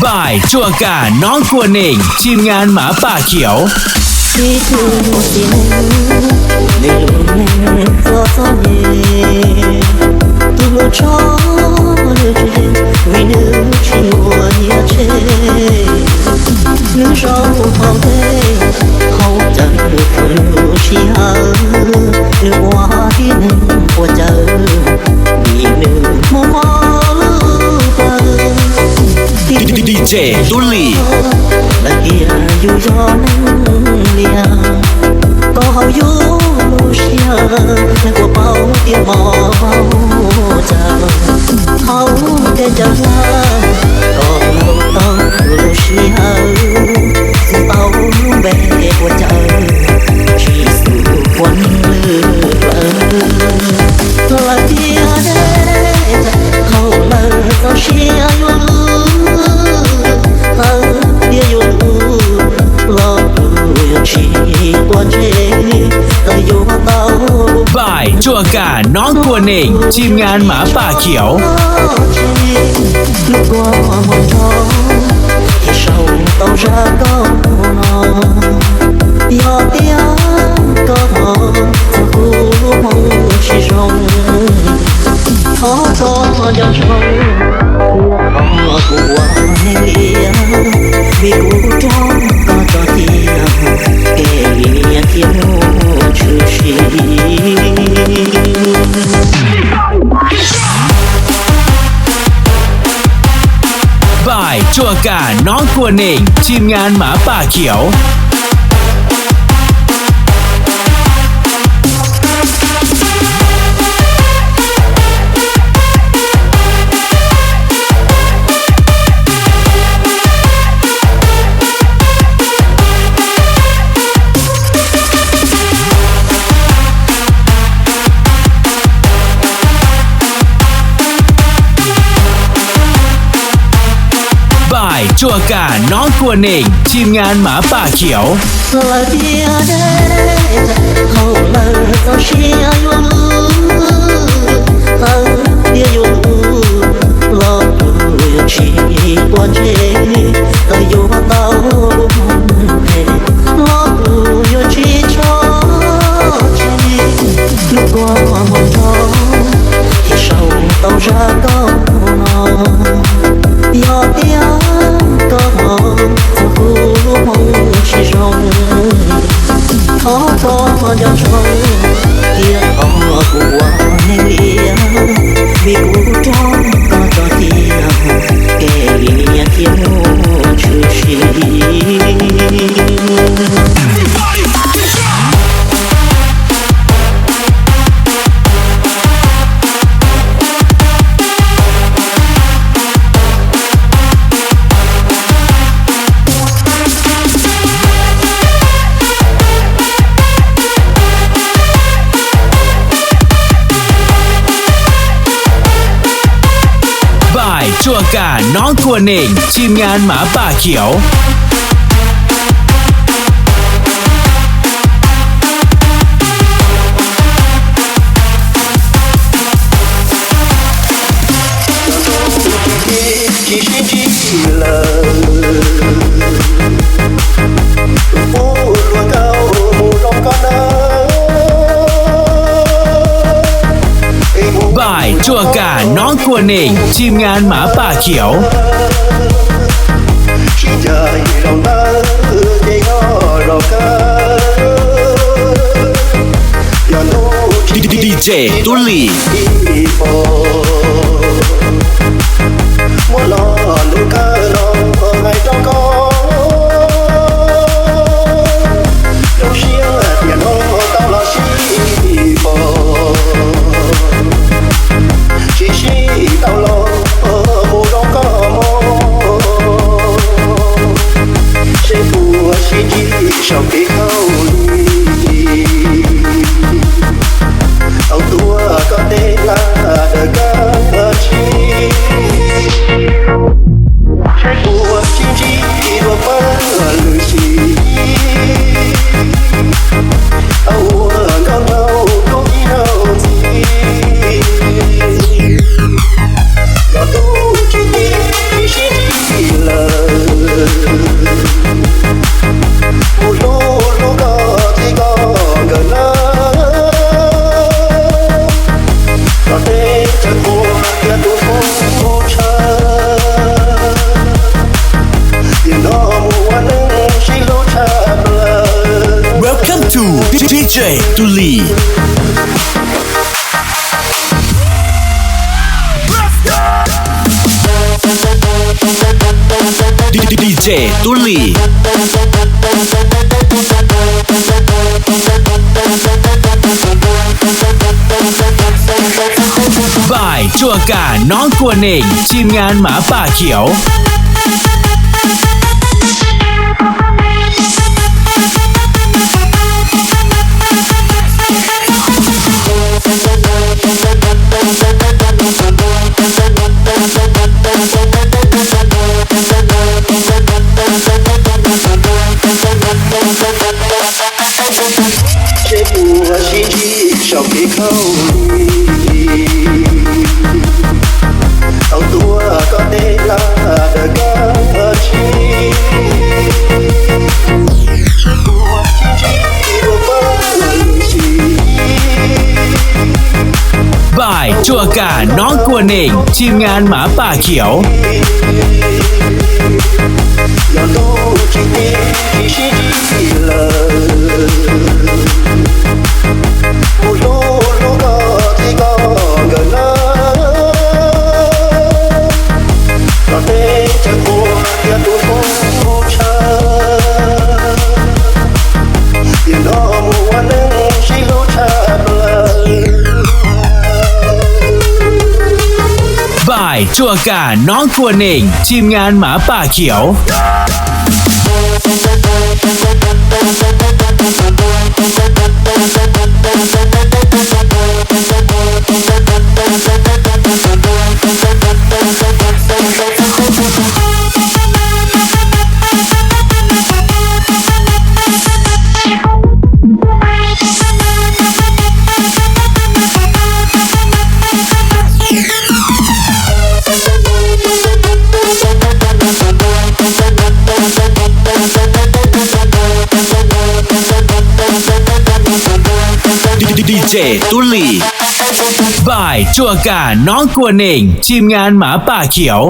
บ่ายจั่วกาน้องกวนเองทีมงานหมาป่าเขียว ที่ถูกสินในลุ่มก็ต้องเย่ตุลชอเลยเจวินึกชิมัวยาเชนึกชอบพอเต้เขาจะคนรู้ชีหานึกว่าที่หนึ่งพอเจอมีหนึ่งมองไปดีเจตุลี là kia dù gió nắng lia có hậu dù xia là của bao tiếng mò bao chờ hậu để chờ la còn lâu tao dù xia bao bé của chờ chỉ sự quân lừa là kia để hậu là tao xiaบ่ายจั่วกาน้องกวนเองทีมงานหมาป่าเขียว lúc qua một gió thì sầu tàu ra có nò gió tiếng có mò và khu mong chỉ rong khó cho gió sông họ của nên lia vì cụ trong có cho tiền kể tiếng chữ sĩบ่ายจั่วกาน้องกวนเองทีมงานหมาป่าเขียว บ่ายจั่วกาน้องกวนเองทีมงานหมาป่าเขียว là dia để hậu là tao xia yêu dia yêu lo yêu chỉ quan chế tao yêu tao lo yêu chỉ cho chỉ lúc qua một gió thì sầu tao ra có nò gió tiếng có mò và khu mong chỉ rong khó cho gió sông kia họ của nên lia vì cụ trong có cho tiền kể tiếng chữ sĩบ่ายจั่วกาน้องกวนเองทีมงานหมาป่าเขียว บ่ายจั่วกาน้องกวนเองทีมงานหมาป่าเขียว ดีเจตุลี tao lo mù đông có mò sẽ phù sẽ chi sau khi khâu đi tao tua có tên là đời ca ลีดีเจตุลีบายจัวการน้องกวนเองทีมงานหมาป่าเขียว这不和心机少给口里，เอาตัวก็ได้ลาเดกาชีฉันตัวที่รู้บ้างสิ บายจัวการน้องกวนเองทีมงานหมาป่าเขียว要都今天心急了，不用路高的高个那，那得这过也多不长，也那么我能是路差不了。บายจัวการน้องกวนเองทีมงานหมาป่าเขียวดีเจตุลีบายจัวการน้องกวนเองทีมงานหมาป่าเขียว